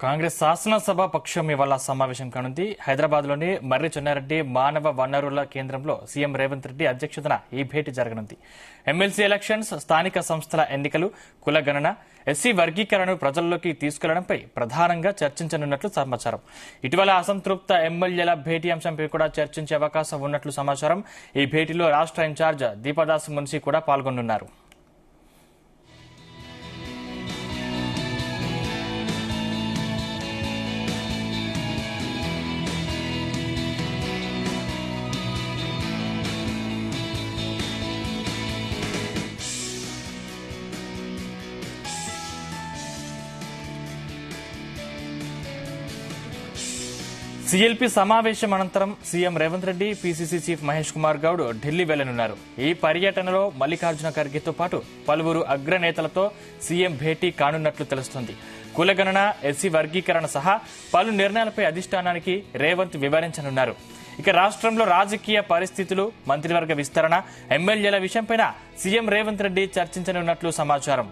కాంగ్రెస్ శాసనసభ పక్షం ఇవాళ సమావేశం కానుంది. హైదరాబాద్లోని మర్రి చెన్నారెడ్డి మానవ వనరుల కేంద్రంలో సీఎం రేవంత్ రెడ్డి అధ్యక్షతన ఈ భేటీ జరగనుంది. ఎమ్మెల్సీ ఎలక్షన్స్, స్థానిక సంస్థల ఎన్నికలు, కులగణన, ఎస్సీ వర్గీకరణను ప్రజల్లోకి తీసుకెళ్లడంపై ప్రధానంగా చర్చించనున్నట్లు సమాచారం. ఇటీవల అసంతృప్త ఎమ్మెల్యేల భేటీ అంశంపై కూడా చర్చించే అవకాశం ఉన్నట్లు సమాచారం. ఈ భేటీలో రాష్ట్ర ఇన్ఛార్జ్ దీపదాస్ మున్షి కూడా పాల్గొనున్నారు. సీఎల్పీ సమావేశం అనంతరం CM Revanth Reddy, PCC chief Mahesh Kumar Goud Delhi వెళ్లనున్నారు. ఈ పర్యటనలో మల్లికార్జున ఖర్గేతో పాటు పలువురు అగ్రనేతలతో సీఎం భేటీ కానున్నట్లు తెలుస్తోంది. కులగణన, ఎస్సీ వర్గీకరణ సహా పలు నిర్ణయాలపై అధిష్టానానికి రేవంత్ వివరించనున్నారు. ఇక రాష్ట్రంలో రాజకీయ పరిస్థితులు, మంత్రివర్గ విస్తరణ, ఎమ్మెల్యేల విషయంపై సీఎం రేవంత్ రెడ్డి చర్చించనున్నట్లు సమాచారం.